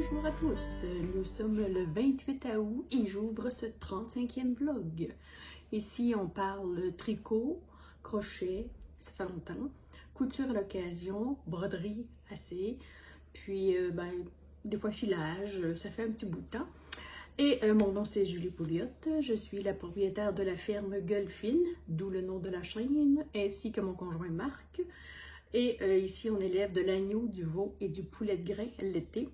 Bonjour à tous, nous sommes le 28 août et j'ouvre ce 35e vlog. Ici on parle tricot, crochet, ça fait longtemps, couture à l'occasion, broderie assez, puis des fois filage, ça fait un petit bout de temps. Et mon nom c'est Julie Pouliot, je suis la propriétaire de la ferme Gueulfine, d'où le nom de la chaîne, ainsi que mon conjoint Marc. Et ici, on élève de l'agneau, du veau et du poulet de grain l'été.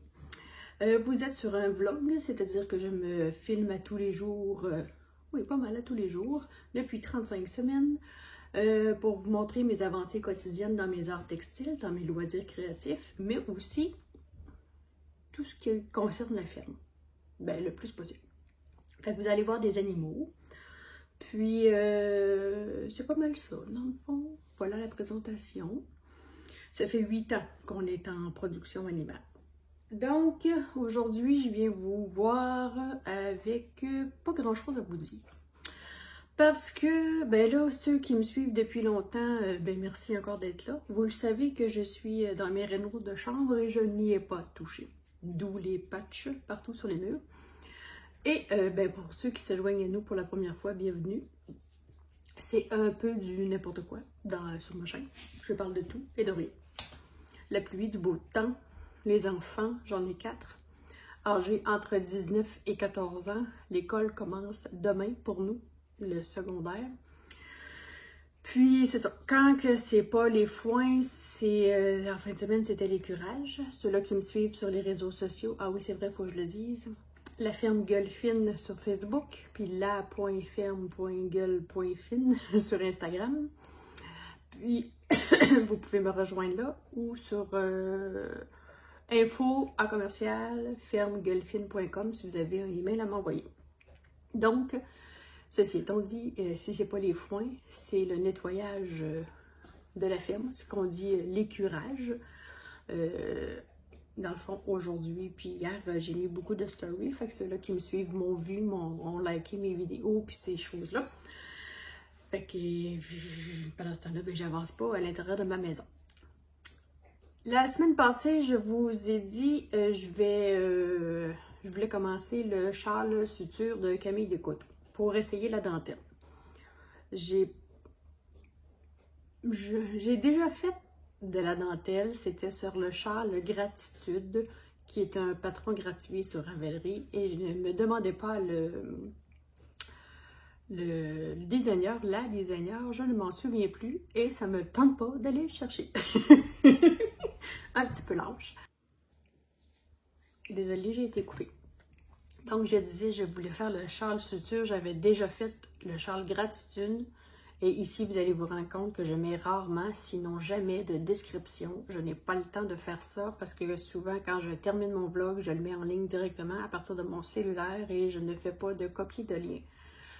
Vous êtes sur un vlog, c'est-à-dire que je me filme à tous les jours, oui, pas mal à tous les jours, depuis 35 semaines, pour vous montrer mes avancées quotidiennes dans mes arts textiles, dans mes loisirs créatifs, mais aussi tout ce qui concerne la ferme, le plus possible. Fait que vous allez voir des animaux, puis c'est pas mal ça, dans le fond. Voilà la présentation. Ça fait 8 ans qu'on est en production animale. Donc, aujourd'hui, je viens vous voir avec pas grand-chose à vous dire. Parce que, là, ceux qui me suivent depuis longtemps, merci encore d'être là. Vous le savez que je suis dans mes rénaux de chambre et je n'y ai pas touché. D'où les patchs partout sur les murs. Et pour ceux qui se joignent à nous pour la première fois, bienvenue. C'est un peu du n'importe quoi sur ma chaîne. Je parle de tout et de rien. La pluie, du beau temps, les enfants, j'en ai 4, âgés entre 19 et 14 ans. L'école commence demain pour nous, le secondaire. Puis c'est ça, quand que c'est pas les foins, c'est en fin de semaine, c'était l'écurage. Ceux-là qui me suivent sur les réseaux sociaux, ah oui c'est vrai, il faut que je le dise. La ferme Gueulfine sur Facebook, puis la.ferme.gueule.fine sur Instagram. Puis, vous pouvez me rejoindre là ou sur info@fermegueulfine.com si vous avez un email à m'envoyer. Donc, ceci étant dit, si c'est pas les foins, c'est le nettoyage de la ferme, ce qu'on dit l'écurage. Dans le fond, aujourd'hui, puis hier, j'ai mis beaucoup de stories, fait que ceux-là qui me suivent m'ont vu, ont liké mes vidéos, puis ces choses-là. Fait que pendant ce temps-là, j'avance pas à l'intérieur de ma maison. La semaine passée, je vous ai dit, je voulais commencer le châle suture de Camille Descoteaux pour essayer la dentelle. J'ai déjà fait de la dentelle, c'était sur le châle Gratitude, qui est un patron gratuit sur Ravelry, et je ne me demandais pas le designer, la designer, je ne m'en souviens plus et ça me tente pas d'aller le chercher. Un petit peu lâche. Désolée, j'ai été coupée. Donc je disais, je voulais faire le châle suture, j'avais déjà fait le châle Gratitude et ici vous allez vous rendre compte que je mets rarement, sinon jamais, de description. Je n'ai pas le temps de faire ça parce que souvent quand je termine mon vlog, je le mets en ligne directement à partir de mon cellulaire et je ne fais pas de copie de lien.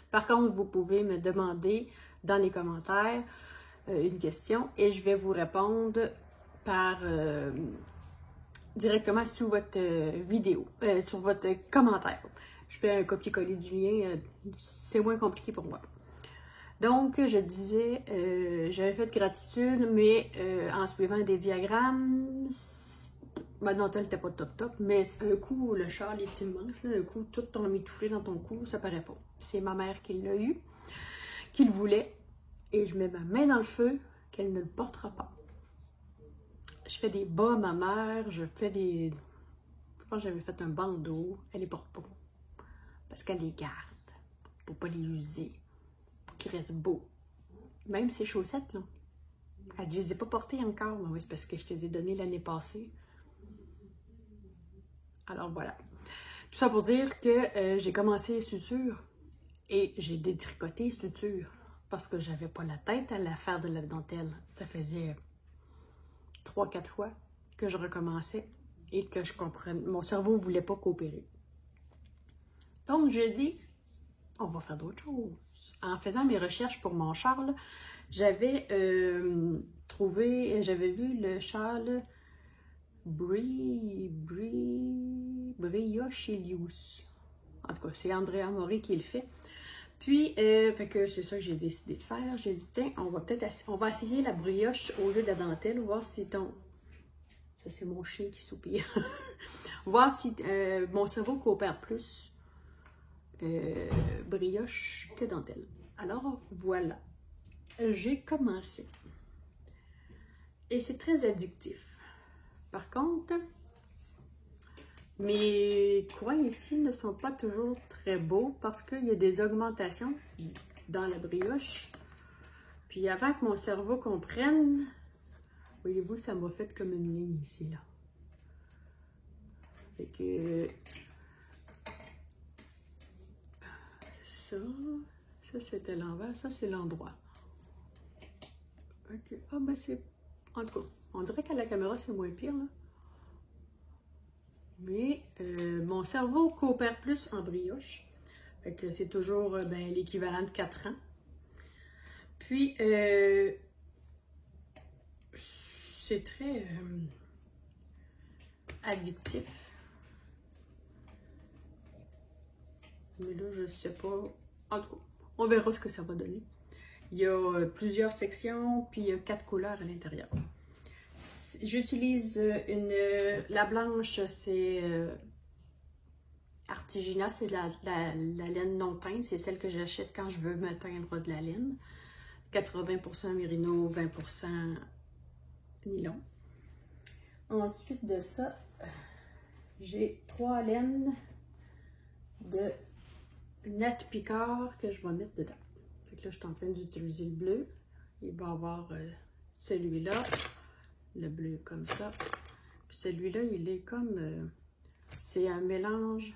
Par contre, vous pouvez me demander dans les commentaires une question et je vais vous répondre directement sous votre vidéo, sur votre commentaire. Je fais un copier-coller du lien, c'est moins compliqué pour moi. Donc, je disais, j'avais fait Gratitude, mais en suivant des diagrammes, ma dentelle n'était pas top, mais un coup, le châle est immense, là, un coup, tout emmitouflé dans ton cou, ça paraît pas. C'est ma mère qui l'a eu, qui le voulait, et je mets ma main dans le feu qu'elle ne le portera pas. Je fais des bas à ma mère, je pense que j'avais fait un bandeau, elle les porte pas, parce qu'elle les garde, pour pas les user, pour qu'ils restent beaux. Même ces chaussettes, là, elle dit, je les ai pas portées encore, mais oui, c'est parce que je te les ai données l'année passée. Alors voilà. Tout ça pour dire que j'ai commencé suture et j'ai détricoté suture parce que j'avais pas la tête à la faire de la dentelle. Ça faisait 3-4 fois que je recommençais et que je comprenais. Mon cerveau voulait pas coopérer. Donc j'ai dit, on va faire d'autres choses. En faisant mes recherches pour mon châle, j'avais j'avais vu le châle Briochelius. En tout cas, c'est Andrea Mori qui le fait. Puis, fait que c'est ça que j'ai décidé de faire. J'ai dit, tiens, on va essayer la brioche au lieu de la dentelle, voir si ton... Ça, c'est mon chien qui soupire. voir si mon cerveau coopère plus brioche que dentelle. Alors, voilà. J'ai commencé. Et c'est très addictif. Par contre, mes coins ici ne sont pas toujours très beaux parce qu'il y a des augmentations dans la brioche. Puis avant que mon cerveau comprenne, voyez-vous, ça m'a fait comme une ligne ici, là. Fait que ça c'était l'envers, ça c'est l'endroit. Ok, ah ben c'est, en tout cas, on dirait qu'à la caméra c'est moins pire, là. Mais mon cerveau coopère plus en brioche. Fait que c'est toujours ben, l'équivalent de 4 ans. Puis, c'est très addictif. Mais là, je sais pas. En tout cas, on verra ce que ça va donner. Il y a plusieurs sections, puis il y a 4 couleurs à l'intérieur. J'utilise la blanche, c'est Artigina, c'est la laine non teinte, c'est celle que j'achète quand je veux me teindre de la laine. 80% mérino, 20% nylon. Ensuite de ça, j'ai 3 laines de Net Picard que je vais mettre dedans. Fait que là, je suis en train d'utiliser le bleu. Il va y avoir celui-là, le bleu comme ça. Puis celui-là, il est comme... c'est un mélange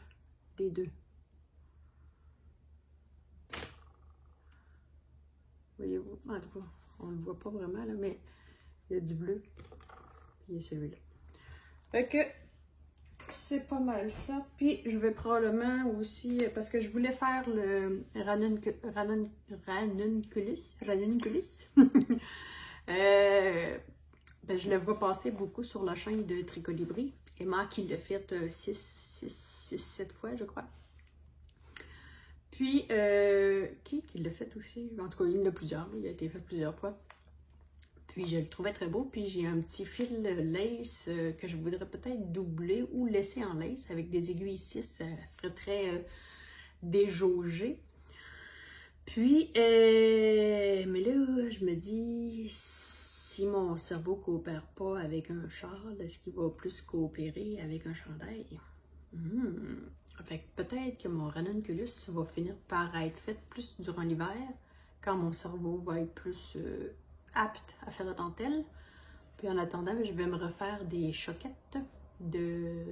des deux. Voyez-vous? En tout cas, on ne le voit pas vraiment, là, mais il y a du bleu. Puis il y a celui-là. Fait que c'est pas mal ça. Puis je vais probablement aussi, parce que je voulais faire le ranunculus. Ben, je le vois passer beaucoup sur la chaîne de Tricolibri. Emma qui l'a fait 7 fois, je crois. Puis, qui l'a fait aussi? En tout cas, il y en a plusieurs. Il a été fait plusieurs fois. Puis, je le trouvais très beau. Puis, j'ai un petit fil lace que je voudrais peut-être doubler ou laisser en lace avec des aiguilles 6. Ça serait très déjaugé. Puis, mais là, je me dis, si mon cerveau ne coopère pas avec un châle, est-ce qu'il va plus coopérer avec un chandail? Fait que peut-être que mon ranunculus va finir par être fait plus durant l'hiver, quand mon cerveau va être plus apte à faire de dentelle. Puis en attendant, je vais me refaire des choquettes de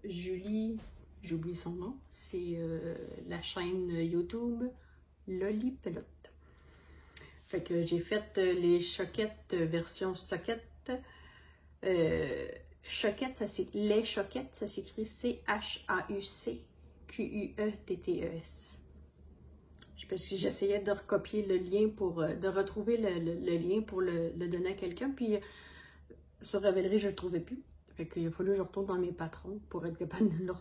Julie, j'oublie son nom, c'est la chaîne YouTube Loli Pelote. Fait que j'ai fait les choquettes version socket. Choquettes, les choquettes, ça s'écrit C-H-A-U-C-Q-U-E-T-T-E-S. Parce que j'essayais de recopier le lien pour, de retrouver le lien pour le donner à quelqu'un, puis sur Ravelry, je ne le trouvais plus. Fait qu'il a fallu que je retourne dans mes patrons pour être capable de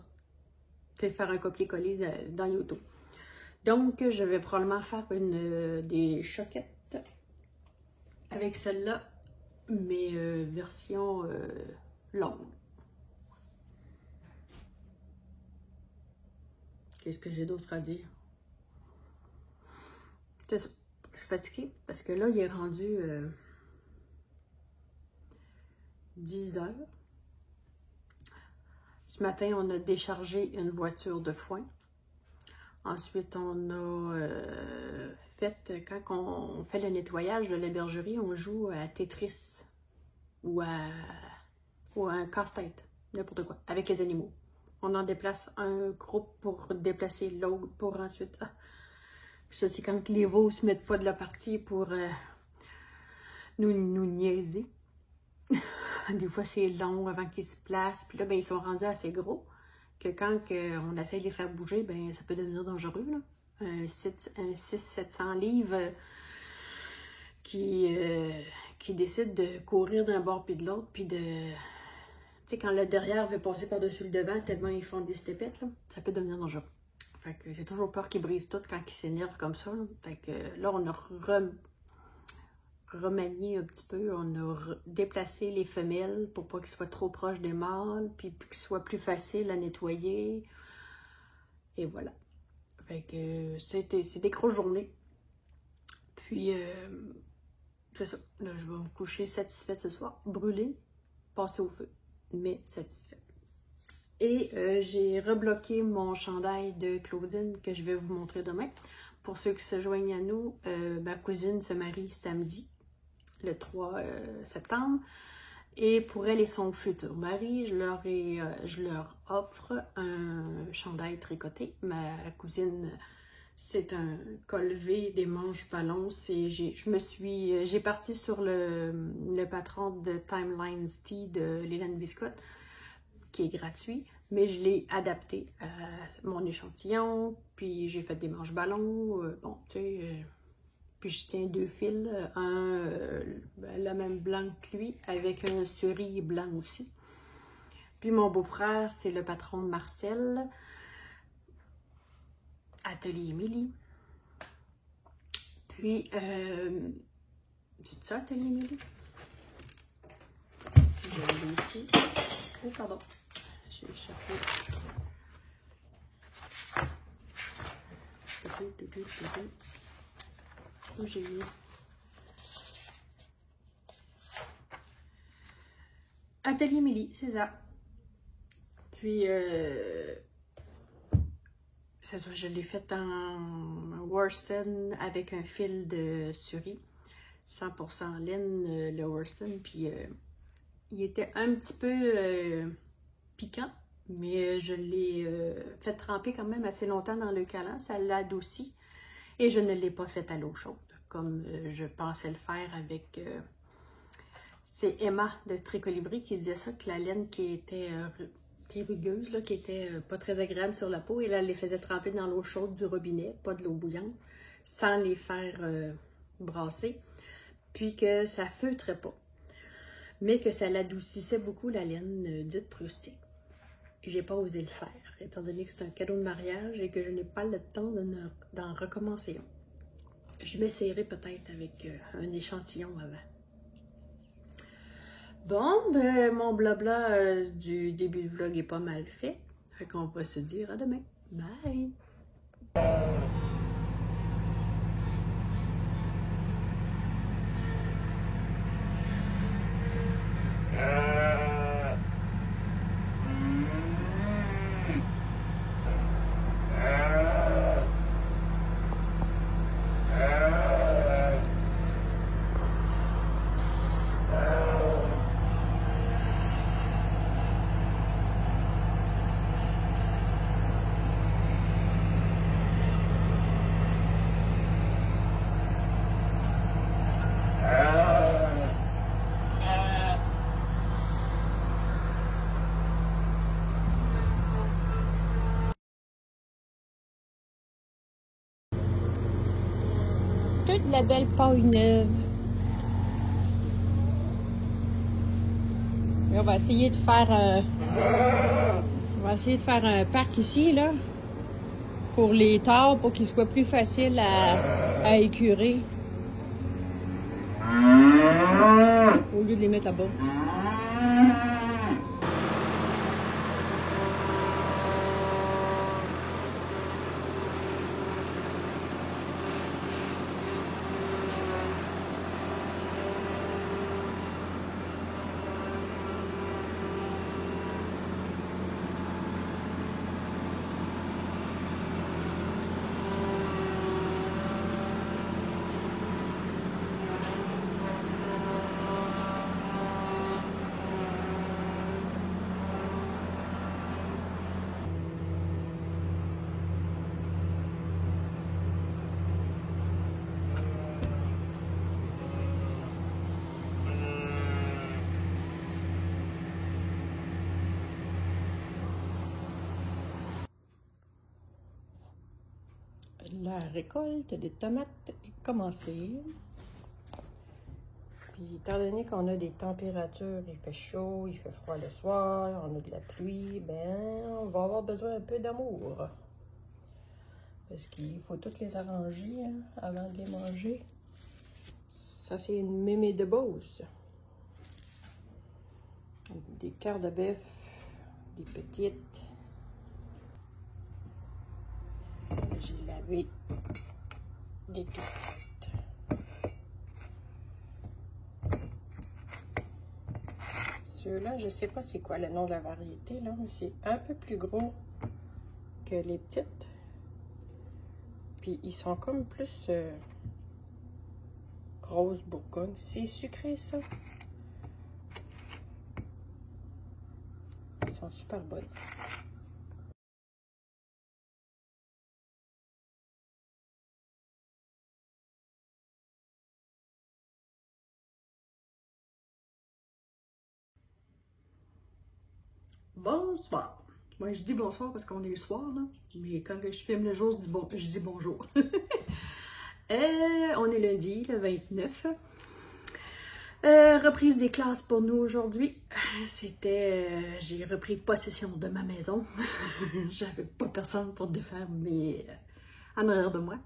faire un copier-coller dans YouTube. Donc, je vais probablement faire des choquettes avec celle-là, mais version longue. Qu'est-ce que j'ai d'autre à dire? C'est ça. Je suis fatiguée parce que là, il est rendu 10 heures. Ce matin, on a déchargé une voiture de foin. Ensuite, on a fait, quand on fait le nettoyage de la bergerie, on joue à Tetris ou à un casse-tête, n'importe quoi, avec les animaux. On en déplace un groupe pour déplacer l'autre pour ensuite... Puis ça, c'est quand les veaux se mettent pas de la partie pour nous niaiser. Des fois, c'est long avant qu'ils se placent. Puis là, ben, ils sont rendus assez gros que quand on essaie de les faire bouger, ben, ça peut devenir dangereux, là. Un 600-700 livres qui décide de courir d'un bord puis de l'autre, puis de... Tu sais, quand le derrière veut passer par-dessus le devant, tellement ils font des stépettes, là, ça peut devenir dangereux. Fait que j'ai toujours peur qu'ils brisent tout quand ils s'énervent comme ça, là. Fait que là, on a remanié un petit peu. On a déplacé les femelles pour pas qu'ils soient trop proches des mâles, puis pour qu'ils soient plus faciles à nettoyer. Et voilà. Fait que c'est des grosses journées. Puis, c'est ça. Là, je vais me coucher satisfaite ce soir. Brûlée, passer au feu, mais satisfaite. Et j'ai rebloqué mon chandail de Claudine que je vais vous montrer demain. Pour ceux qui se joignent à nous, ma cousine se marie samedi, le 3 septembre. Et pour elle et son futur mari, je leur offre un chandail tricoté. Ma cousine, c'est un col V, des manches ballons. J'ai parti sur le patron de Timelines Tea de Léland Biscotte, qui est gratuit, mais je l'ai adapté à mon échantillon, puis j'ai fait des manches ballons, bon, tu sais, puis je tiens 2 fils, le même blanc que lui, avec un cerise blanc aussi. Puis mon beau-frère, c'est le patron de Marcel, Atelier Émilie. Puis, c'est ça, Atelier Émilie? Je vais aller ici. Oh, pardon. J'ai échappé. Où j'ai mis? Atelier Émilie, c'est ça. Puis, c'est ça, je l'ai fait en worston avec un fil de surie. 100% laine, le worston. Puis, il était un petit peu piquant, mais je l'ai fait tremper quand même assez longtemps dans le calan. Ça l'a adouci. Et je ne l'ai pas fait à l'eau chaude, comme je pensais le faire avec... c'est Emma de Tricolibri qui disait ça, que la laine qui était rugueuse, là, qui était pas très agréable sur la peau, et là, elle les faisait tremper dans l'eau chaude du robinet, pas de l'eau bouillante, sans les faire brasser, puis que ça feutrait pas, mais que ça l'adoucissait beaucoup, la laine dite rustique. J'ai pas osé le faire, étant donné que c'est un cadeau de mariage et que je n'ai pas le temps d'en recommencer un. Je m'essayerai peut-être avec un échantillon avant. Bon, ben mon blabla du début du vlog est pas mal fait. Fait qu'on va se dire à demain. Bye! Toute la belle paille neuve. Et on va essayer de faire un parc ici là pour les tares pour qu'il soit plus facile à écurer au lieu de les mettre là-bas. La récolte des tomates est commencée. Puis, étant donné qu'on a des températures, il fait chaud, il fait froid le soir, on a de la pluie, ben, on va avoir besoin un peu d'amour. Parce qu'il faut toutes les arranger hein, avant de les manger. Ça, c'est une mémé de Beauce. Des cœurs de bœuf, des petites. J'ai lavé des toutes petites. Ceux-là, je sais pas c'est quoi le nom de la variété, là, mais c'est un peu plus gros que les petites. Puis ils sont comme plus rose bourgogne. C'est sucré, ça. Ils sont super bonnes. Bonsoir. Moi, je dis bonsoir parce qu'on est le soir, là. Mais quand je filme le jour, je dis bonjour. On est lundi, le 29. Reprise des classes pour nous aujourd'hui. J'ai repris possession de ma maison. J'avais pas personne pour défaire mes en arrière de moi.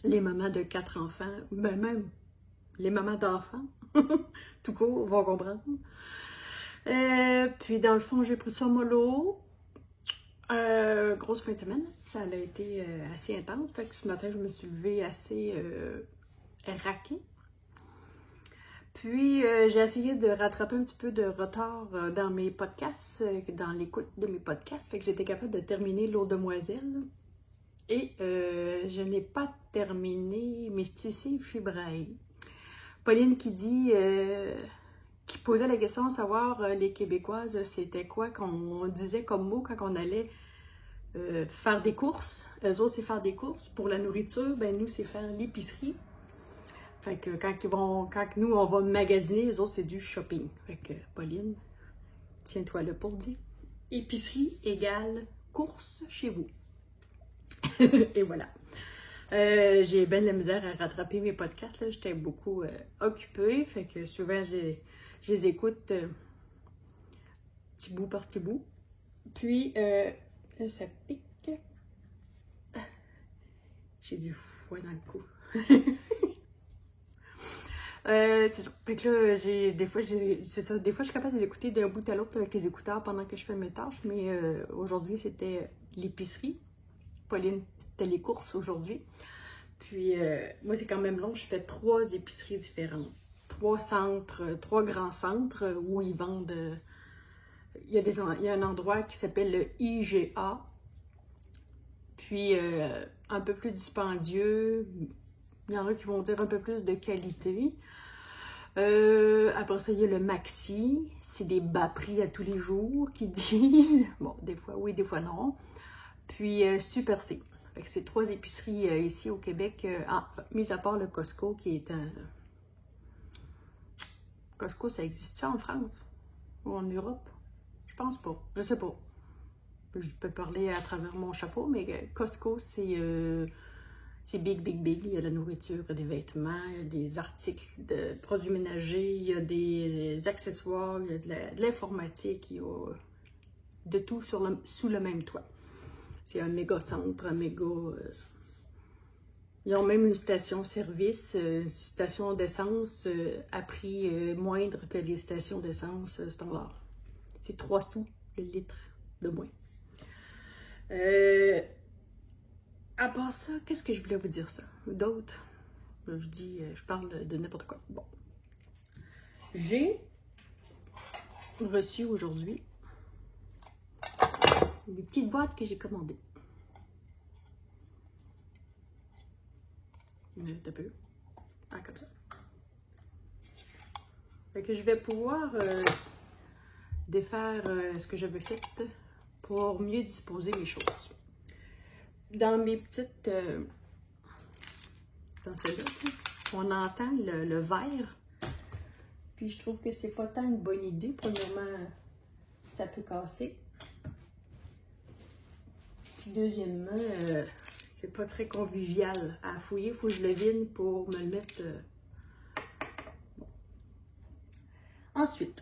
Les mamans de 4 enfants, ben même les mamans d'enfants, tout court, vont comprendre. Puis dans le fond, j'ai pris ça mollo. Grosse fin de semaine. Ça a été assez intense. Fait que ce matin, je me suis levée assez raquée. Puis, j'ai essayé de rattraper un petit peu de retard dans mes podcasts, dans l'écoute de mes podcasts. Fait que j'étais capable de terminer L'Eau Demoiselle. Et je n'ai pas terminé Mysticée Fibrae. Pauline qui dit, qui posait la question de savoir les Québécoises, c'était quoi qu'on disait comme mot quand on allait faire des courses. Eux autres, c'est faire des courses. Pour la nourriture, ben nous, c'est faire l'épicerie. Fait que quand nous, on va magasiner, les autres, c'est du shopping. Fait que, Pauline, tiens-toi là pour dire. Épicerie égale course chez vous. Et voilà. J'ai bien de la misère à rattraper mes podcasts, là. J'étais beaucoup occupée. Fait que souvent, je les écoute petit bout par petit bout. Puis, ça pique. J'ai du fouet dans le cou. C'est ça. Fait que là, des fois, je suis capable de les écouter d'un bout à l'autre avec les écouteurs pendant que je fais mes tâches, mais aujourd'hui, c'était l'épicerie. Pauline, c'était les courses aujourd'hui. Puis, moi, c'est quand même long. Je fais 3 épiceries différentes. 3 centres, 3 grands centres où ils vendent... il y a un endroit qui s'appelle le IGA. Puis, un peu plus dispendieux. Il y en a qui vont dire un peu plus de qualité. Après ça, il y a le Maxi. C'est des bas prix à tous les jours qu'ils disent. Bon, des fois oui, des fois non. Puis Super C. Fait que c'est 3 épiceries ici au Québec, mis à part le Costco qui est un... Costco, ça existe-tu en France? Ou en Europe? Je pense pas. Je sais pas. Je peux parler à travers mon chapeau, mais Costco, c'est big, big, big. Il y a la nourriture, des vêtements, il y a des articles de produits ménagers, il y a des accessoires, il y a de l'informatique, il y a de tout sous le même toit. C'est un méga centre, un méga... ils ont même une station-service, une station d'essence à prix moindre que les stations d'essence standard. C'est 3 sous le litre de moins. À part ça, qu'est-ce que je voulais vous dire ça? D'autres? Je parle de n'importe quoi. Bon. J'ai reçu aujourd'hui des petites boîtes que j'ai commandées. Un peu. Ah, comme ça. Fait que je vais pouvoir défaire ce que j'avais fait pour mieux disposer mes choses. Dans mes petites... dans celle-là, on entend le verre. Puis je trouve que c'est pas tant une bonne idée. Premièrement, ça peut casser. Puis deuxièmement, c'est pas très convivial à fouiller. Il faut que je le vide pour me le mettre... Bon. Ensuite,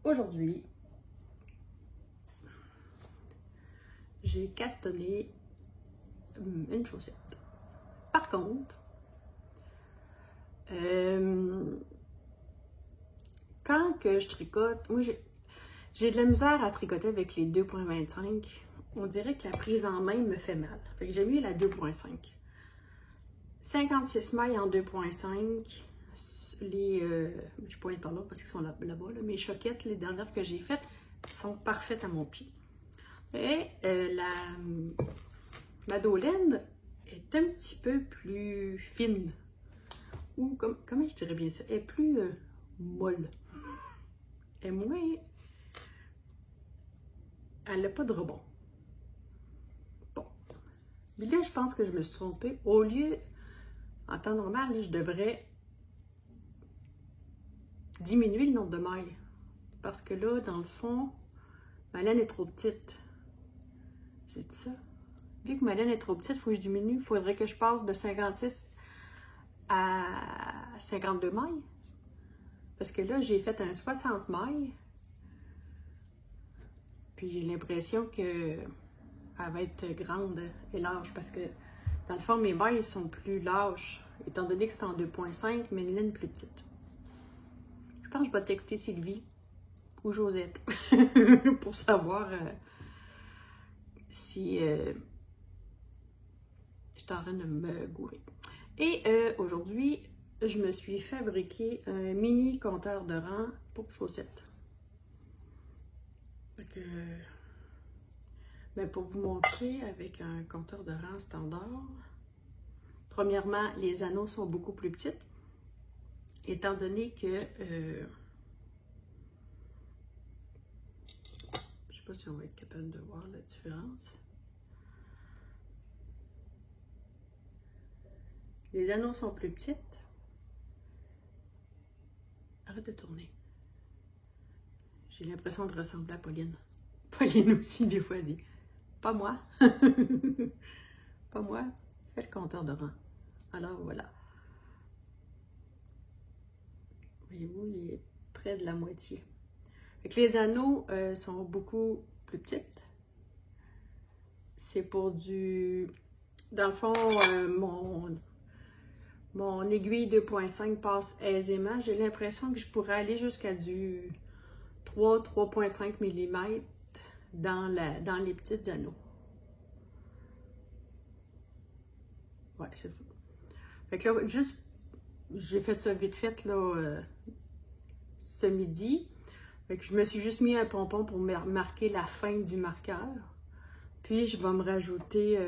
aujourd'hui, j'ai castonné une chaussette. Par contre, Quand que je tricote, moi j'ai de la misère à tricoter avec les 2.25. On dirait que la prise en main me fait mal. Fait que j'ai mis la 2.5. 56 mailles en 2.5. Je pointe par là parce qu'ils sont là-bas. Là, mes choquettes, les dernières que j'ai faites, sont parfaites à mon pied. Et la Madeleine est un petit peu plus fine. Ou comment je dirais bien ça? Elle est plus molle. Elle est moins... Elle n'a pas de rebond. Bon. Mais là, je pense que je me suis trompée. Au lieu, en temps normal, je devrais diminuer le nombre de mailles. Parce que là, dans le fond, ma laine est trop petite. C'est tout ça. Vu que ma laine est trop petite, il faut que je diminue. Il faudrait que je passe de 56 à 52 mailles. Parce que là, j'ai fait un 60 mailles. Puis j'ai l'impression qu'elle va être grande et large. Parce que, dans le fond, mes mailles sont plus larges. Étant donné que c'est en 2.5, mais une laine plus petite. Je pense que je vais texter Sylvie ou Josette pour savoir si je suis en train de me gourer. Et aujourd'hui, je me suis fabriqué un mini compteur de rang pour chaussettes. Donc, pour vous montrer avec un compteur de rang standard, premièrement, les anneaux sont beaucoup plus petits. Étant donné que, je ne sais pas si on va être capable de voir la différence. Les anneaux sont plus petites. Arrête de tourner. J'ai l'impression de ressembler à Pauline. Pauline aussi, des fois, dit « Pas moi. » Pas moi. Fais le compteur de rang. Alors, voilà. Voyez-vous, il est près de la moitié. Fait que les anneaux sont beaucoup plus petits. C'est pour du... Dans le fond, mon aiguille 2.5 passe aisément. J'ai l'impression que je pourrais aller jusqu'à du 3,5 mm dans les petits anneaux. Ouais, c'est ça. Fait que là, juste, j'ai fait ça vite fait, là, ce midi. Fait que je me suis juste mis un pompon pour marquer la fin du marqueur. Puis, je vais me rajouter...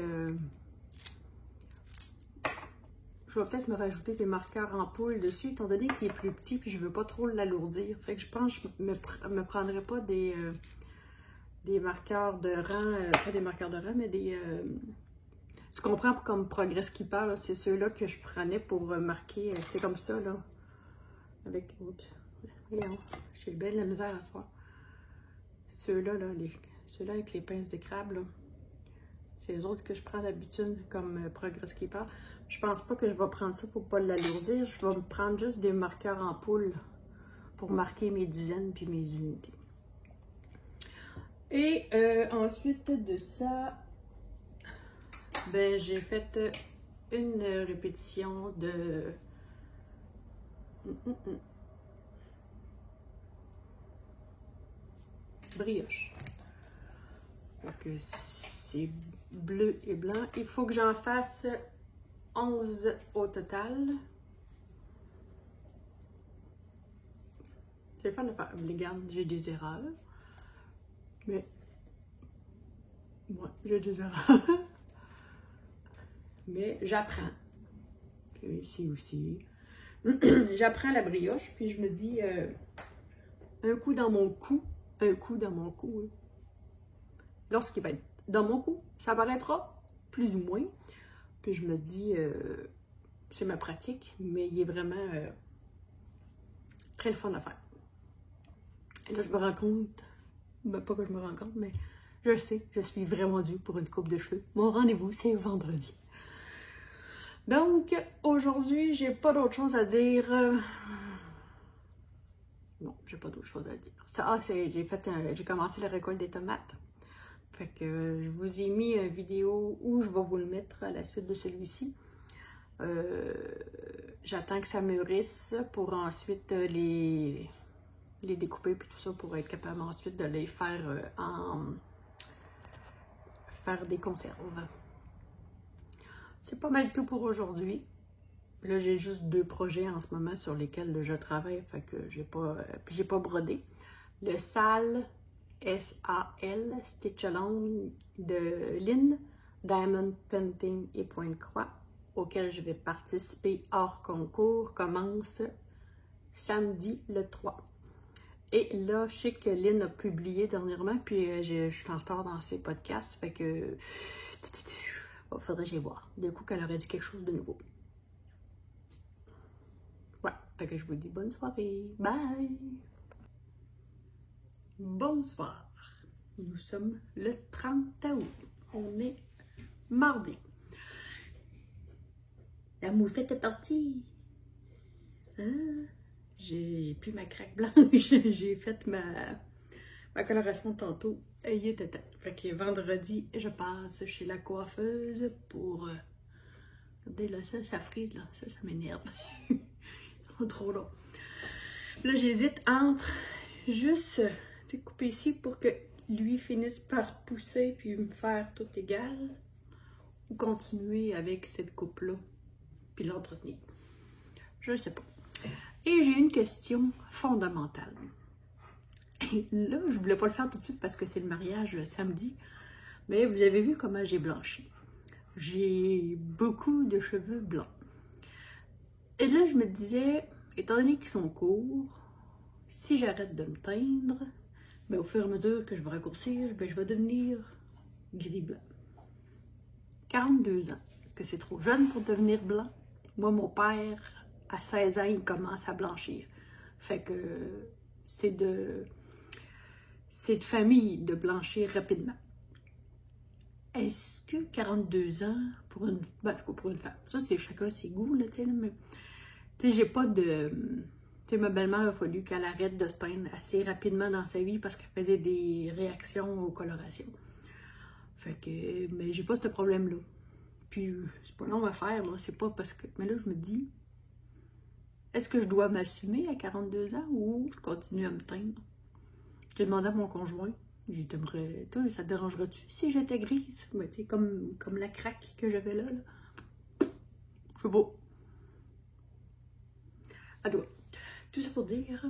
je vais peut-être me rajouter des marqueurs en poule dessus, étant donné qu'il est plus petit, puis je ne veux pas trop l'alourdir. Fait que je pense que je me prendrai pas des marqueurs de rang, pas des marqueurs de rang, mais des... ce qu'on prend comme Progress Keeper, c'est ceux-là que je prenais pour marquer, c'est comme ça, là. Avec... Oups. Voyons, j'ai bien de la misère à se voir. Ceux-là, là, ceux-là avec les pinces de crabe, là. C'est les autres que je prends d'habitude comme Progress Keeper. Je pense pas que je vais prendre ça pour pas l'alourdir. Je vais me prendre juste des marqueurs en poule pour marquer mes dizaines puis mes unités. Et ensuite de ça, ben j'ai fait une répétition de brioche. Donc c'est bleu et blanc. Il faut que j'en fasse 11 au total. C'est le fun de faire. Regarde, j'ai des erreurs. Mais moi, j'ai des erreurs. Mais j'apprends. Ici aussi. J'apprends la brioche, puis je me dis un coup dans mon cou. Un coup dans mon cou. Oui. Lorsqu'il va être dans mon cou, ça paraîtra plus ou moins. Puis je me dis, c'est ma pratique, mais il est vraiment très le fun à faire. Et là, je me rends compte, ben pas que je me rends compte, mais je sais, je suis vraiment due pour une coupe de cheveux. Mon rendez-vous, c'est vendredi. Donc, aujourd'hui, j'ai pas d'autre chose à dire. Non, j'ai pas d'autre chose à dire. J'ai commencé la récolte des tomates. Fait que je vous ai mis une vidéo où je vais vous le mettre à la suite de celui-ci. J'attends que ça mûrisse pour ensuite les découper puis tout ça pour être capable ensuite de les faire faire des conserves. C'est pas mal tout pour aujourd'hui. Là, j'ai juste 2 projets en ce moment sur lesquels je travaille, fait que j'ai pas brodé. Le SAL, S-A-L, Stitch Along de Lynn, Diamond Painting et Pointe-Croix, auquel je vais participer hors concours, commence samedi le 3. Et là, je sais que Lynn a publié dernièrement, puis je suis en retard dans ses podcasts, fait que faudrait que j'aille voir. Du coup, qu'elle aurait dit quelque chose de nouveau. Ouais, fait que je vous dis bonne soirée. Bye! Bonsoir. Nous sommes le 30 août. On est mardi. La moufette est partie. Hein? J'ai plus ma craque blanche. J'ai fait ma coloration tantôt. Il était temps. Fait que vendredi, je passe chez la coiffeuse pour... regardez là, ça frise là. Ça m'énerve. Trop long. Là, j'hésite entre juste couper ici pour que lui finisse par pousser puis me faire tout égal ou continuer avec cette coupe-là puis l'entretenir. Je sais pas. Et j'ai une question fondamentale. Et là, je voulais pas le faire tout de suite parce que c'est le mariage samedi, mais vous avez vu comment j'ai blanchi. J'ai beaucoup de cheveux blancs. Et là, je me disais, étant donné qu'ils sont courts, si j'arrête de me teindre, ben, au fur et à mesure que je vais raccourcir, ben, je vais devenir gris-blanc. 42 ans. Est-ce que c'est trop jeune pour devenir blanc? Moi, mon père, à 16 ans, il commence à blanchir. Fait que c'est de famille de blanchir rapidement. Est-ce que 42 ans pour une femme, ça c'est chacun ses goûts, là, tu sais, mais tu sais, j'ai pas de... Tu sais, ma belle-mère, il a fallu qu'elle arrête de se teindre assez rapidement dans sa vie parce qu'elle faisait des réactions aux colorations. Fait que, mais j'ai pas ce problème-là. Puis, c'est pas long à faire, là, c'est pas parce que... Mais là, je me dis, est-ce que je dois m'assumer à 42 ans ou je continue à me teindre? J'ai demandé à mon conjoint, j'ai dit, t'aimerais, toi, ça te dérangerait-tu si j'étais grise? Mais tu sais, comme la craque que j'avais là. Je sais pas. Ado. Tout ça pour dire,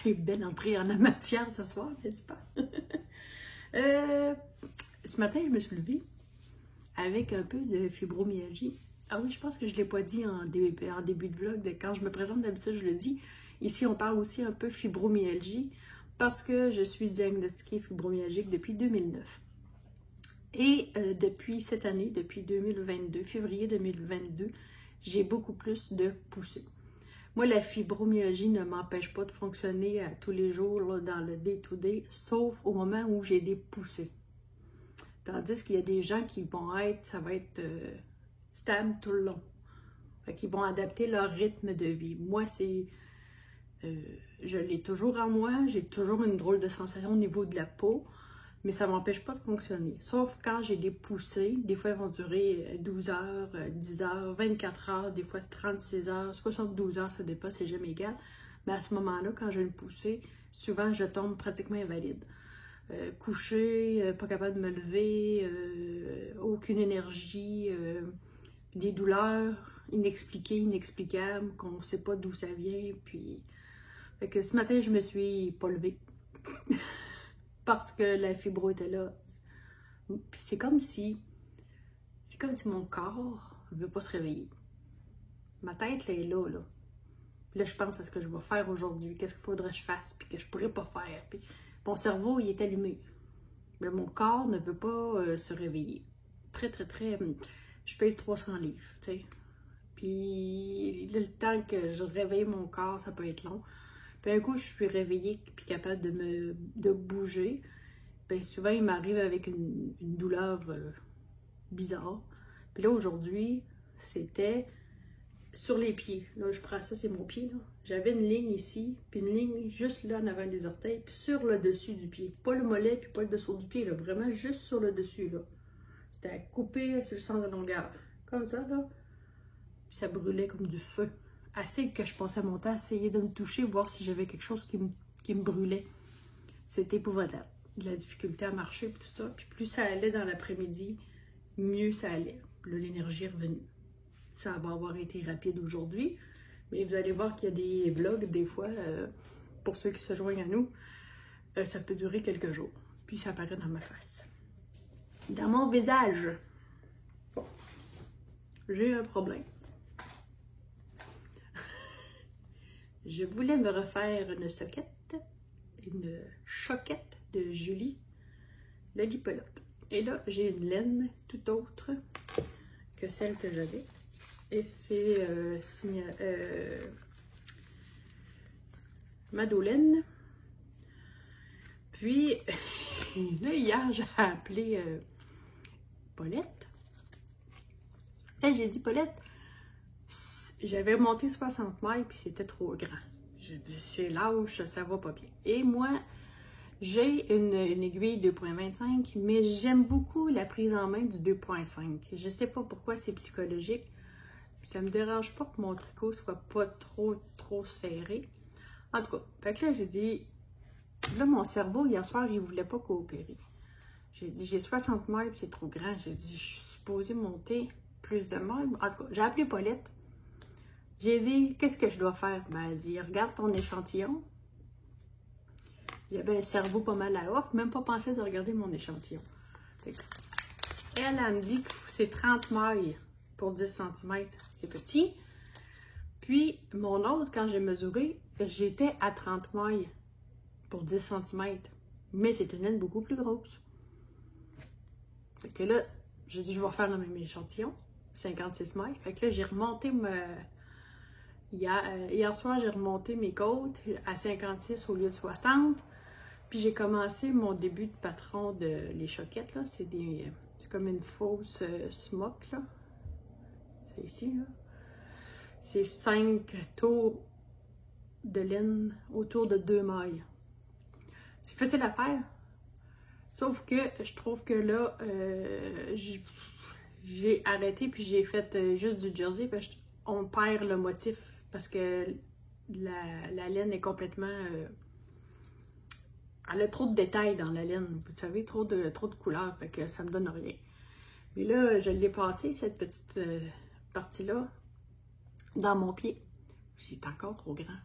belle entrée en la matière ce soir, n'est-ce pas? Ce matin, je me suis levée avec un peu de fibromyalgie. Ah oui, je pense que je ne l'ai pas dit en début de vlog. Quand je me présente d'habitude, je le dis. Ici, on parle aussi un peu de fibromyalgie parce que je suis diagnostiquée fibromyalgique depuis 2009. Et depuis cette année, depuis 2022, février 2022, j'ai beaucoup plus de poussées. Moi, la fibromyalgie ne m'empêche pas de fonctionner à tous les jours là, dans le day-to-day, sauf au moment où j'ai des poussées. Tandis qu'il y a des gens qui vont être, ça va être stable tout le long. Fait qu'ils vont adapter leur rythme de vie. Moi, c'est... je l'ai toujours en moi, j'ai toujours une drôle de sensation au niveau de la peau, mais ça ne m'empêche pas de fonctionner. Sauf quand j'ai des poussées, des fois elles vont durer 12 heures, 10 heures, 24 heures, des fois 36 heures, 72 heures, ça dépend, c'est jamais égal. Mais à ce moment-là, quand j'ai une poussée, souvent je tombe pratiquement invalide. Couchée, pas capable de me lever, aucune énergie, des douleurs inexpliquées, inexplicables, qu'on ne sait pas d'où ça vient, puis... Fait que ce matin, je me suis pas levée parce que la fibro était là. Puis c'est comme si mon corps ne veut pas se réveiller. Ma tête là, est là, là. Puis là, je pense à ce que je vais faire aujourd'hui, qu'est-ce qu'il faudrait que je fasse, puis que je pourrais pas faire. Puis mon cerveau, il est allumé. Mais mon corps ne veut pas se réveiller. Très, très, très... Je pèse 300 livres, tu sais. Puis le temps que je réveille mon corps, ça peut être long. Puis un coup, je suis réveillée puis capable de bouger. Bien, souvent, il m'arrive avec une douleur bizarre. Puis là, aujourd'hui, c'était sur les pieds. Là, je prends ça, c'est mon pied. J'avais une ligne ici, puis une ligne juste là en avant des orteils, puis sur le dessus du pied. Pas le mollet, puis pas le dessous du pied, là. Vraiment juste sur le dessus, là. C'était à couper sur le sens de longueur. comme ça, là. Puis ça brûlait comme du feu. Assez que je passais mon temps à essayer de me toucher, voir si j'avais quelque chose qui me brûlait. C'était épouvantable. De la difficulté à marcher, tout ça. Puis plus ça allait dans l'après-midi, mieux ça allait. Là, l'énergie est revenue. Ça va avoir été rapide aujourd'hui. Mais vous allez voir qu'il y a des vlogs, des fois, pour ceux qui se joignent à nous, ça peut durer quelques jours. Puis ça apparaît dans ma face. Dans mon visage. Bon. J'ai un problème. Je voulais me refaire une choquette de Julie le lipologue. Et là, j'ai une laine tout autre que celle que j'avais. Et c'est Madeleine. Puis, là, hier, j'ai appelé Paulette. Et j'ai dit, Paulette, j'avais monté 60 mailles, puis c'était trop grand. J'ai dit, c'est lâche, ça va pas bien. Et moi, j'ai une aiguille 2.25, mais j'aime beaucoup la prise en main du 2.5. Je sais pas pourquoi c'est psychologique. Ça me dérange pas que mon tricot soit pas trop serré. En tout cas, fait que là, j'ai dit, là, mon cerveau, hier soir, il voulait pas coopérer. J'ai dit, j'ai 60 mailles, c'est trop grand. J'ai dit, je suis supposée monter plus de mailles. En tout cas, j'ai appelé Paulette. J'ai dit, qu'est-ce que je dois faire? Ben, elle dit, regarde ton échantillon. J'avais un cerveau pas mal à off, même pas pensé de regarder mon échantillon. Elle me dit que c'est 30 mailles pour 10 cm. C'est petit. Puis, mon autre, quand j'ai mesuré, j'étais à 30 mailles pour 10 cm. Mais c'est une laine beaucoup plus grosse. Fait que là, j'ai dit, je vais faire le même échantillon, 56 mailles. Fait que là, j'ai remonté hier soir, j'ai remonté mes côtes à 56 au lieu de 60. Puis j'ai commencé mon début de patron de les choquettes, là. C'est comme une fausse smock, là. C'est ici, là. C'est 5 tours de laine autour de 2 mailles. C'est facile à faire. Sauf que je trouve que là, j'ai arrêté puis j'ai fait juste du jersey. Parce qu'on perd le motif parce que la laine est complètement... elle a trop de détails dans la laine. Vous savez, trop de couleurs. Fait que ça me donne rien. Mais là, je l'ai passé, cette petite partie-là, dans mon pied. C'est encore trop grand.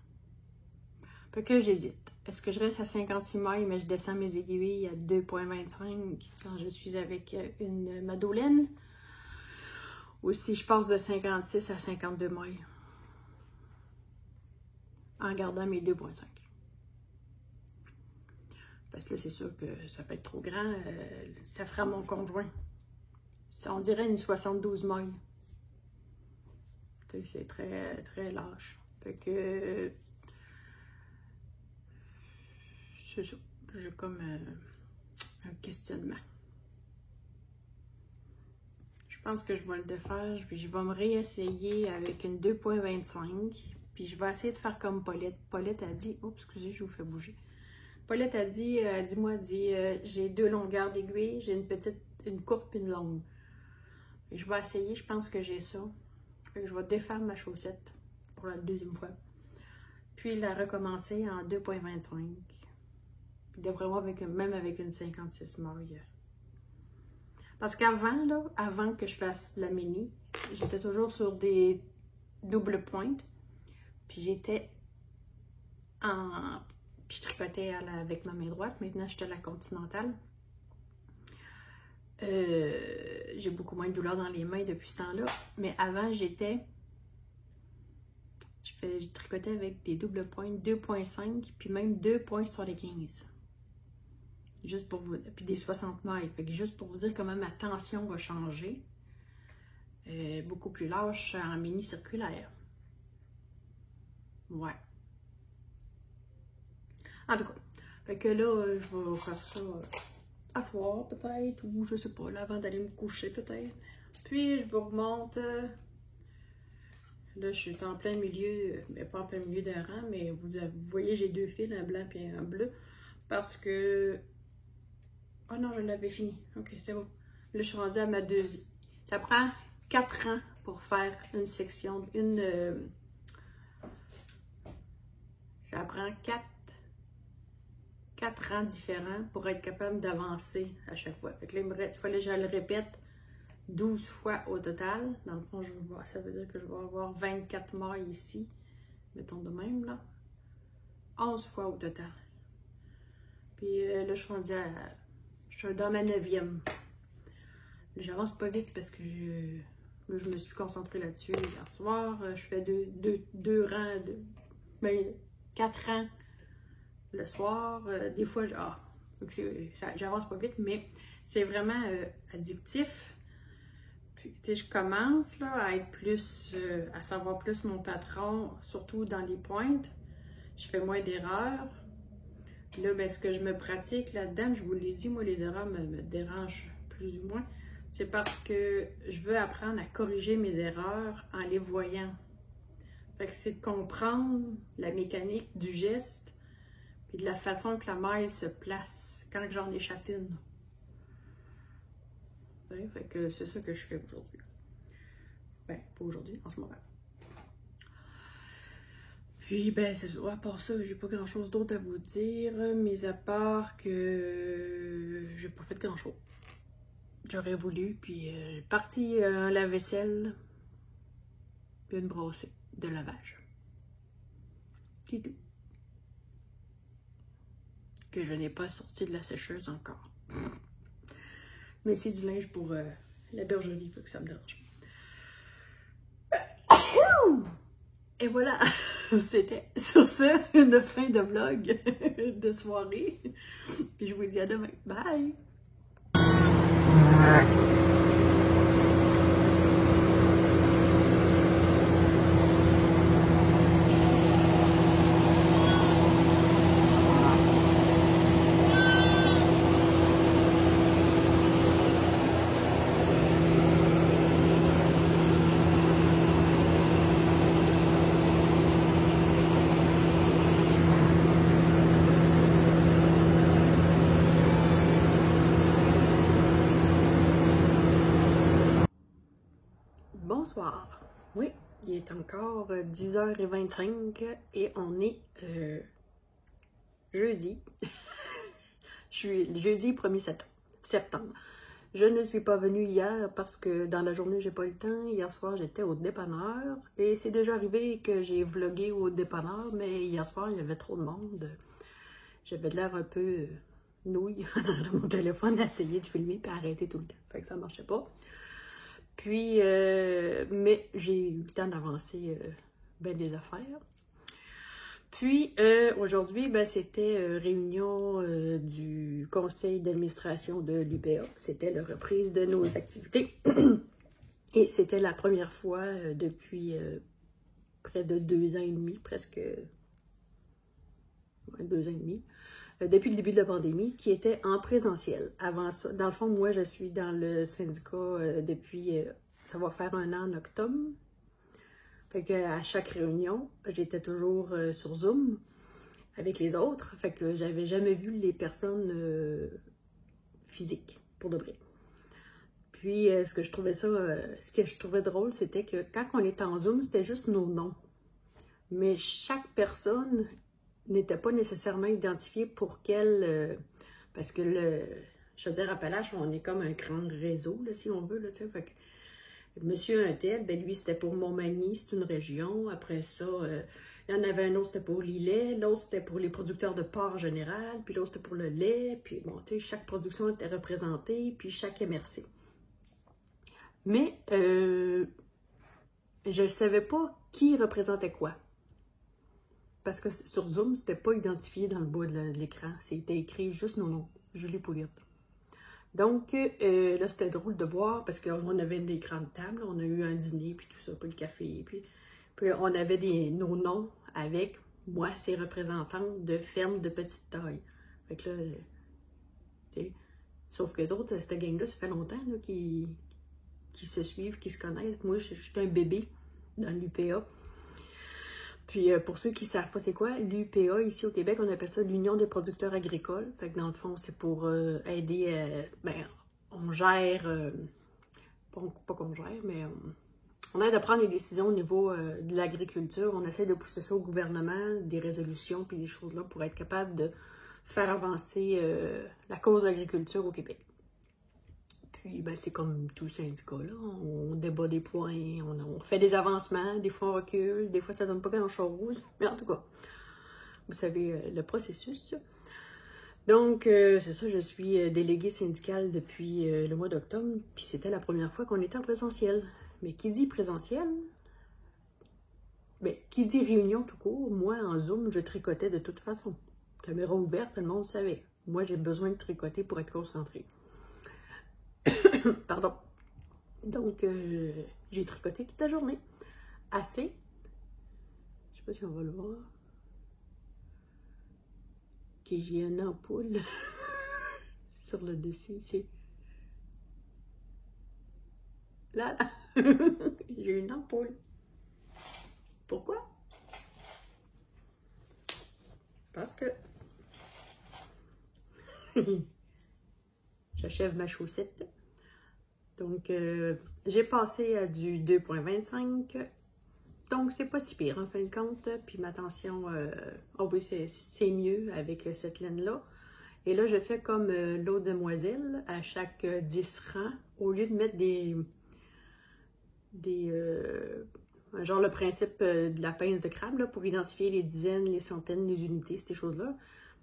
Fait que là, j'hésite. Est-ce que je reste à 56 mailles, mais je descends mes aiguilles à 2.25 quand je suis avec une Madeleine? Ou si je passe de 56 à 52 mailles en gardant mes 2.5? Parce que là, c'est sûr que ça peut être trop grand. Ça fera mon conjoint. On dirait une 72 mailles. C'est très, très lâche. Fait que... c'est ça. J'ai comme un questionnement. Je pense que je vais le défaire. Puis je vais me réessayer avec une 2.25. Puis je vais essayer de faire comme Paulette. Paulette a dit... Oups, excusez, je vous fais bouger. Paulette a dit, j'ai 2 longueurs d'aiguille, j'ai une courte et une longue. Et je vais essayer, je pense que j'ai ça. Fait que je vais défaire ma chaussette pour la 2e fois. Puis la recommencer en 2.25. Puis d'après moi, même avec une 56 mailles. Parce qu'avant, là, avant que je fasse la mini, j'étais toujours sur des doubles pointes. Puis j'étais en... Puis je tricotais avec ma main droite. Maintenant, j'étais à la continentale. J'ai beaucoup moins de douleur dans les mains depuis ce temps-là. Mais avant, je tricotais avec des doubles pointes, 2.5, puis même 2.75. Juste pour vous... Puis des 60 mailles. Fait que juste pour vous dire comment ma tension va changer. Beaucoup plus lâche en mini circulaire. Ouais. En tout cas, fait que là, je vais faire ça à soir peut-être, ou je sais pas, là, avant d'aller me coucher peut-être. Puis je vous remonte. Là, je suis en plein milieu, mais pas en plein milieu d'un rang, mais vous voyez, j'ai 2 fils, un blanc et un bleu. Parce que... Oh non, je l'avais fini. Ok, c'est bon. Là, je suis rendue à ma 2e. Ça prend 4 ans pour faire une section, ça prend 4 ans différents pour être capable d'avancer à chaque fois. Fait que là, il fallait que je le répète 12 fois au total. Dans le fond, ça veut dire que je vais avoir 24 mailles ici. Mettons de même, là. 11 fois au total. Puis là, je suis dans ma 9e. J'avance pas vite parce que je me suis concentrée là-dessus hier soir. Je fais deux rangs, 4 rangs le soir. Des fois, j'avance pas vite, mais c'est vraiment addictif. Puis, tu sais, je commence là, à être plus, à savoir plus mon patron, surtout dans les pointes. Je fais moins d'erreurs. Là, ben, ce que je me pratique là-dedans, je vous l'ai dit, moi, les erreurs me dérangent plus ou moins. C'est parce que je veux apprendre à corriger mes erreurs en les voyant. Fait que c'est de comprendre la mécanique du geste et de la façon que la maille se place quand j'en échappe une. Ouais, fait que c'est ça que je fais aujourd'hui. Ben, pas aujourd'hui, en ce moment. Puis, ben, c'est ça. À part ça, j'ai pas grand-chose d'autre à vous dire, mis à part que j'ai pas fait grand-chose. J'aurais voulu, puis parti un lave-vaisselle, puis une brossée de lavage. C'est tout. Que je n'ai pas sorti de la sécheuse encore. Mais c'est du linge pour la bergerie, fait que ça me dérange. Et voilà, c'était sur ce une fin de vlog de soirée. Puis je vous dis à demain. Bye! Bonsoir. Oui, il est encore 10h25 et on est jeudi. Je suis jeudi 1er septembre. Je ne suis pas venue hier parce que dans la journée, j'ai pas eu le temps. Hier soir, j'étais au dépanneur et c'est déjà arrivé que j'ai vlogué au dépanneur, mais hier soir, il y avait trop de monde. J'avais de l'air un peu nouille dans mon téléphone à essayer de filmer et arrêter tout le temps. Fait que ça marchait pas. Puis, mais j'ai eu le temps d'avancer ben des affaires. Puis, aujourd'hui, ben, c'était réunion du conseil d'administration de l'UPA. C'était la reprise de nos activités. Et c'était la première fois depuis près de 2 ans et demi, presque 2 ans et demi, depuis le début de la pandémie, qui était en présentiel. Avant ça, dans le fond, moi, je suis dans le syndicat depuis, ça va faire 1 an en octobre. Fait qu'à chaque réunion, j'étais toujours sur Zoom avec les autres. Fait que j'avais jamais vu les personnes physiques, pour de vrai. Puis, ce que je trouvais drôle, c'était que quand on était en Zoom, c'était juste nos noms. Mais chaque personne n'était pas nécessairement identifié pour quel... parce que je veux dire, Appalaches, on est comme un grand réseau, là, si on veut. Là, fait que, Monsieur Untel, ben lui, c'était pour Montmagny, c'est une région. Après ça, il y en avait un autre, c'était pour Lillet. L'autre, c'était pour les producteurs de porc en général. Puis l'autre, c'était pour le lait. Puis bon, tu sais, chaque production était représentée. Puis chaque MRC. Mais je ne savais pas qui représentait quoi. Parce que sur Zoom, c'était pas identifié dans le bas de l'écran. C'était écrit juste nos noms. Julie Pouliot. Donc, là, c'était drôle de voir parce qu'on avait des grandes tables. On a eu un dîner, puis tout ça, puis le café. Puis on avait nos noms avec, moi, ces représentantes de fermes de petite taille. Fait que là, sauf que les autres, cette gang-là, ça fait longtemps qu'ils se suivent, qu'ils se connaissent. Moi, je suis un bébé dans l'UPA. Puis, pour ceux qui ne savent pas c'est quoi, l'UPA, ici au Québec, on appelle ça l'Union des producteurs agricoles. Fait que dans le fond, c'est pour aider, ben, on gère pas qu'on gère, mais on aide à prendre des décisions au niveau de l'agriculture. On essaie de pousser ça au gouvernement, des résolutions puis des choses-là pour être capable de faire avancer la cause de l'agriculture au Québec. Puis, ben, c'est comme tout syndicat, là. On débat des points, on fait des avancements, des fois on recule, des fois ça donne pas grand-chose. Mais en tout cas, vous savez le processus. Donc, c'est ça, je suis déléguée syndicale depuis le mois d'octobre, puis c'était la première fois qu'on était en présentiel. Mais qui dit présentiel, ben, qui dit réunion tout court, moi, en Zoom, je tricotais de toute façon. Caméra ouverte, tout le monde savait. Moi, j'ai besoin de tricoter pour être concentrée. Pardon. Donc, j'ai tricoté toute la journée. Assez. Je sais pas si on va le voir. Ok, j'ai une ampoule sur le dessus ici. Là. J'ai une ampoule. Pourquoi? Parce que j'achève ma chaussette. Donc, j'ai passé à du 2,25. Donc, c'est pas si pire en fin de compte. Puis ma tension, oh oui, c'est mieux avec cette laine-là. Et là, je fais comme l'autre demoiselle à chaque 10 rangs. Au lieu de mettre genre le principe de la pince de crabe là, pour identifier les dizaines, les centaines, les unités, ces choses-là.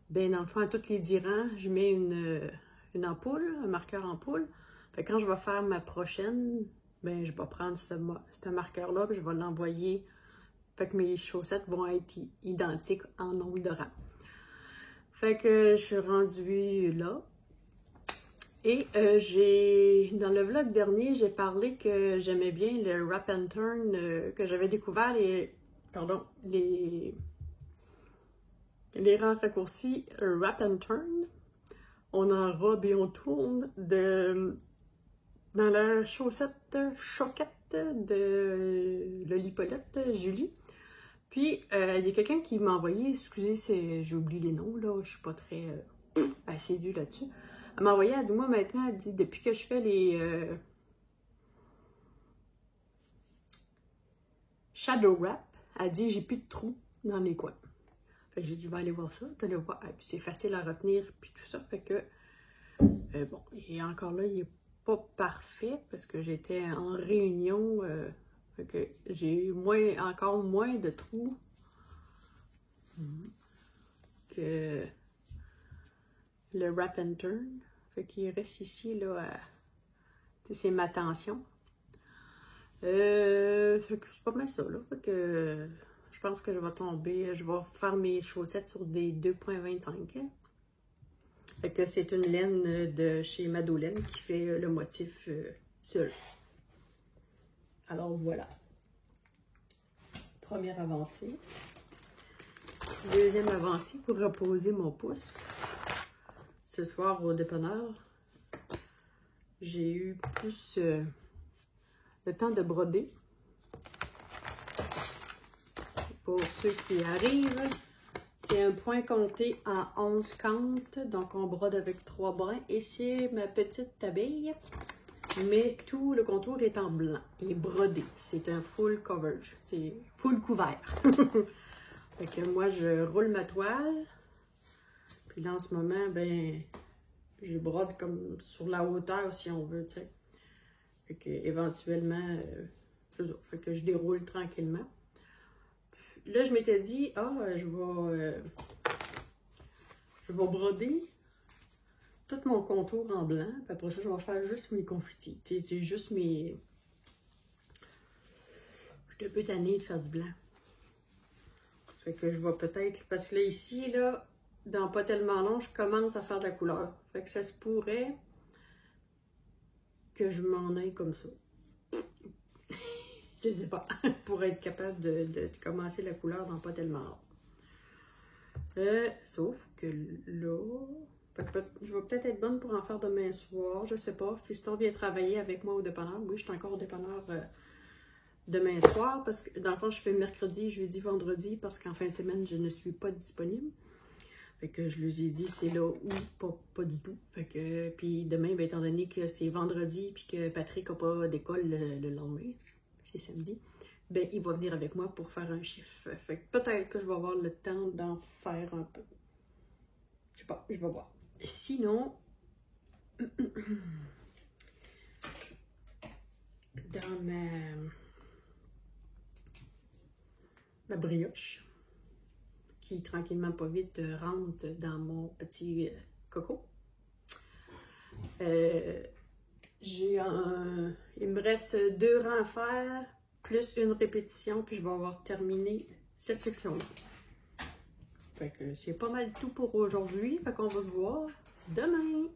Ben dans le fond, à tous les 10 rangs, je mets une ampoule, un marqueur ampoule. Fait que quand je vais faire ma prochaine, ben je vais prendre ce marqueur-là et je vais l'envoyer. Fait que mes chaussettes vont être identiques en nombre de rangs. Fait que je suis rendue là. Et dans le vlog dernier, j'ai parlé que j'aimais bien le wrap and turn, que j'avais découvert les rangs raccourcis wrap and turn. On enrobe et on tourne dans la chaussette choquette de Lolipolette, Julie. Puis, il y a quelqu'un qui m'a envoyé, excusez, j'ai oublié les noms, là, je suis pas très assidue là-dessus. Elle m'a envoyé, elle dit, moi maintenant, elle dit, depuis que je fais les shadow wrap, elle dit, j'ai plus de trous dans les coins. Fait que j'ai dit, je vais aller voir ça, t'allais voir. Puis c'est facile à retenir, puis tout ça. Fait que, bon, et encore là, il est pas parfait parce que j'étais en réunion. Fait que j'ai encore moins de trous que le wrap and turn. Fait qu'il reste ici, là, c'est ma tension. Fait que c'est pas mal ça, là. Fait que je pense que je vais tomber, je vais faire mes chaussettes sur des 2,25. Fait que c'est une laine de chez Madolène qui fait le motif seul. Alors voilà. Première avancée. Deuxième avancée pour reposer mon pouce. Ce soir au dépanneur, j'ai eu plus le temps de broder. Pour ceux qui arrivent, c'est un point compté en 11 cantes, donc on brode avec 3 brins. Et c'est ma petite abeille, mais tout le contour est en blanc et brodé. C'est un full coverage, c'est full couvert. Fait que moi, je roule ma toile. Puis là, en ce moment, ben, je brode comme sur la hauteur, si on veut, tu sais. Fait que éventuellement, fait que je déroule tranquillement. Puis là, je m'étais dit, je vais broder tout mon contour en blanc. Puis après ça, je vais faire juste mes confettis. Tu sais, c'est juste mes... Je suis un peu tannée de faire du blanc. Fait que je vais peut-être... Parce que là, ici, là, dans pas tellement long, je commence à faire de la couleur. Fait que ça se pourrait que je m'en aille comme ça. Je sais pas. Pour être capable de commencer la couleur dans pas tellement long. Sauf que là... je vais peut-être être bonne pour en faire demain soir. Je sais pas. Fiston vient travailler avec moi au dépanneur. Oui, je suis encore au dépanneur demain soir. Parce que dans le fond, je fais mercredi, jeudi, vendredi. Parce qu'en fin de semaine, je ne suis pas disponible. Fait que je leur ai dit c'est là ou pas du tout. Fait que, puis demain, ben, étant donné que c'est vendredi puis que Patrick n'a pas d'école le lendemain, c'est samedi, ben il va venir avec moi pour faire un chiffre. Fait que peut-être que je vais avoir le temps d'en faire un peu. Je sais pas, je vais voir. Sinon, dans ma brioche, qui tranquillement pas vite rentre dans mon petit coco. Il me reste 2 rangs à faire, plus une répétition, puis je vais avoir terminé cette section-là. Fait que c'est pas mal tout pour aujourd'hui, fait qu'on va se voir demain.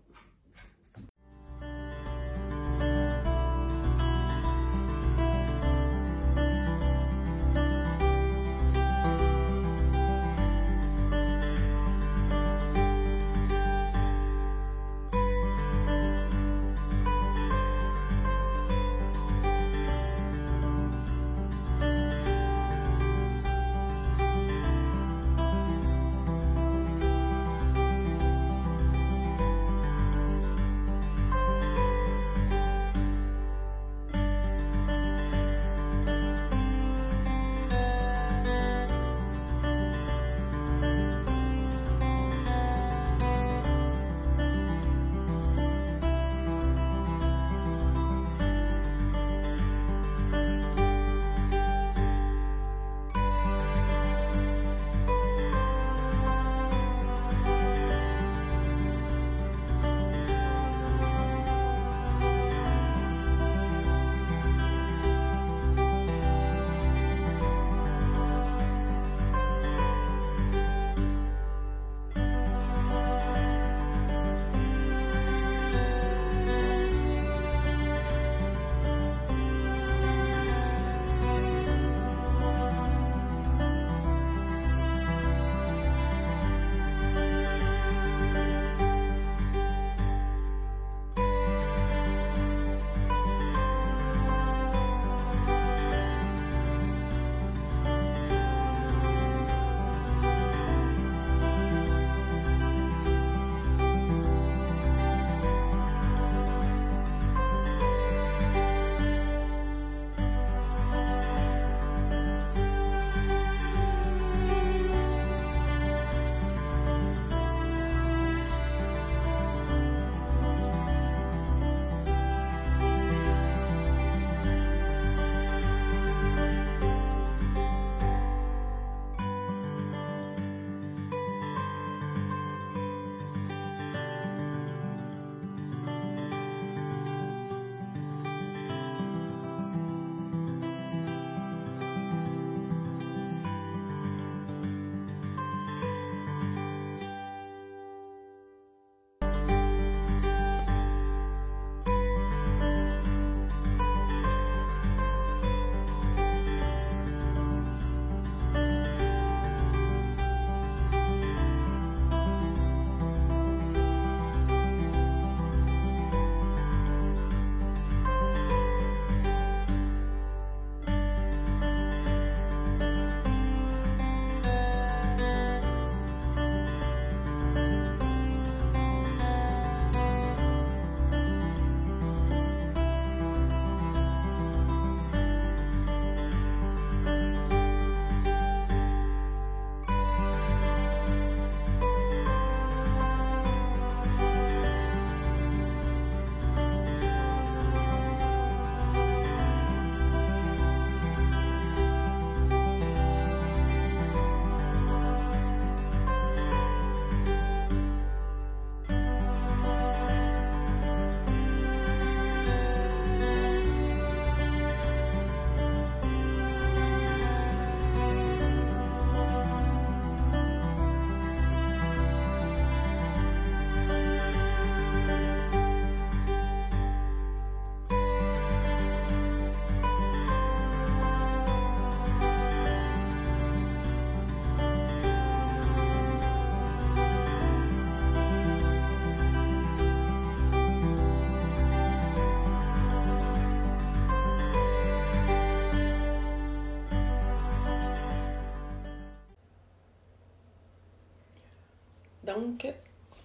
Donc,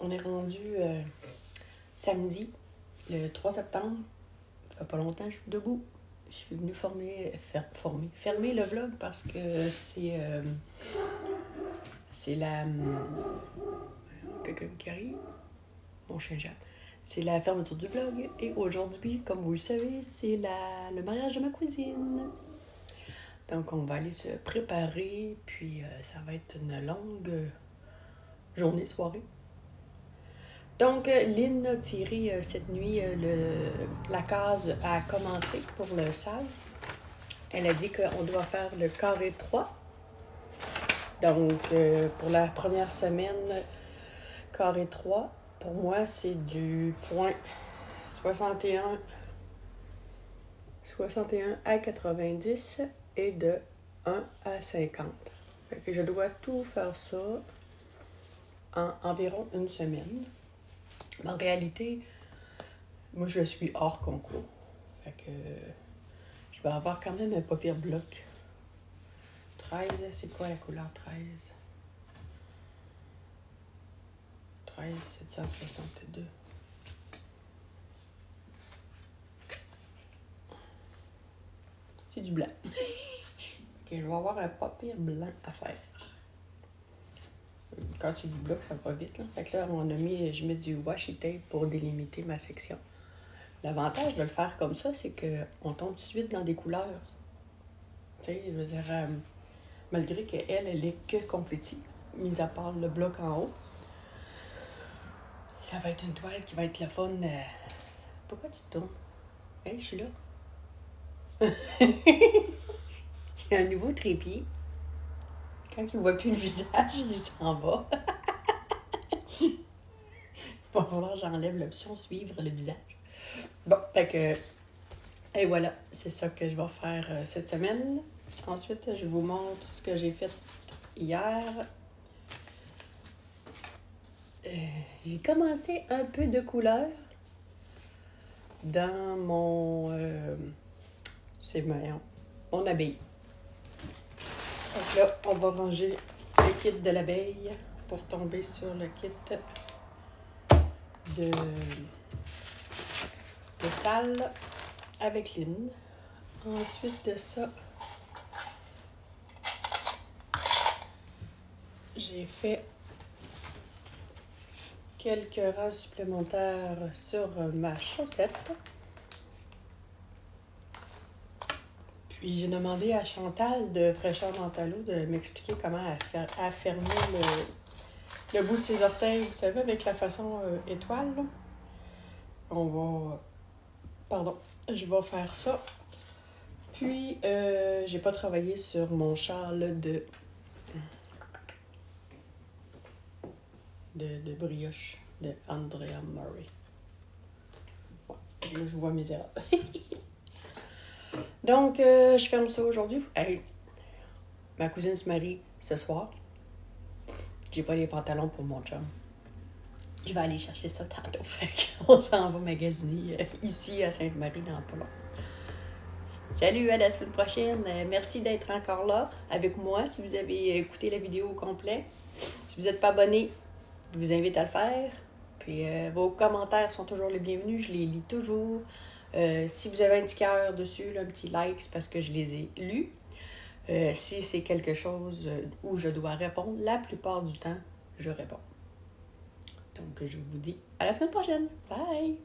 on est rendu samedi, le 3 septembre. Ça fait pas longtemps que je suis debout. Je suis venue fermer le vlog parce que c'est la... quelqu'un qui arrive. Mon chien Jean. C'est la fermeture du vlog. Et aujourd'hui, comme vous le savez, c'est le mariage de ma cousine. Donc, on va aller se préparer. Puis, ça va être une longue journée, soirée. Donc, Lynn a tiré cette nuit, la case a commencé pour le salle. Elle a dit qu'on doit faire le carré 3. Donc, pour la première semaine, carré 3, pour moi, c'est du point 61 à 90 et de 1 à 50. Fait que je dois tout faire ça en environ une semaine. Mais en réalité, moi, je suis hors concours. Fait que je vais avoir quand même un pas pire bloc. 13, c'est quoi la couleur 13? 13 762. C'est du blanc. Ok, je vais avoir un pas pire blanc à faire. Quand c'est du bloc, ça va vite. Là. Fait que là, je mets du washi tape pour délimiter ma section. L'avantage de le faire comme ça, c'est qu'on tombe tout de suite dans des couleurs. Tu sais, je veux dire, malgré qu'elle est que confetti, mis à part le bloc en haut, ça va être une toile qui va être le fun. Pourquoi tu te tournes? Hey, je suis là. J'ai un nouveau trépied. Quand il ne voit plus le visage, il s'en va. Il va falloir que j'enlève l'option suivre le visage. Bon, fait que... Et voilà, c'est ça que je vais faire cette semaine. Ensuite, je vous montre ce que j'ai fait hier. J'ai commencé un peu de couleur dans mon abeille. Donc là, on va ranger le kit de l'abeille pour tomber sur le kit de salle avec Lynn. Ensuite de ça, j'ai fait quelques rangs supplémentaires sur ma chaussette. Puis j'ai demandé à Chantal de Fraîcheur Mentalo de m'expliquer comment affermer le bout de ses orteils, vous savez, avec la façon étoile. Là. Je vais faire ça. Puis, j'ai pas travaillé sur mon châle de brioche de Andrea Murray. Ouais, là, je vois mes erreurs. Donc, je ferme ça aujourd'hui. Hey, ma cousine se marie ce soir. J'ai pas les pantalons pour mon chum. Je vais aller chercher ça tantôt. Fait qu'on s'en va magasiner ici à Sainte-Marie dans pas long. Salut, à la semaine prochaine. Merci d'être encore là avec moi. Si vous avez écouté la vidéo au complet, si vous n'êtes pas abonné, je vous invite à le faire. Puis vos commentaires sont toujours les bienvenus. Je les lis toujours. Si vous avez un petit cœur dessus, là, un petit like, c'est parce que je les ai lus. Si c'est quelque chose où je dois répondre, la plupart du temps, je réponds. Donc, je vous dis à la semaine prochaine. Bye!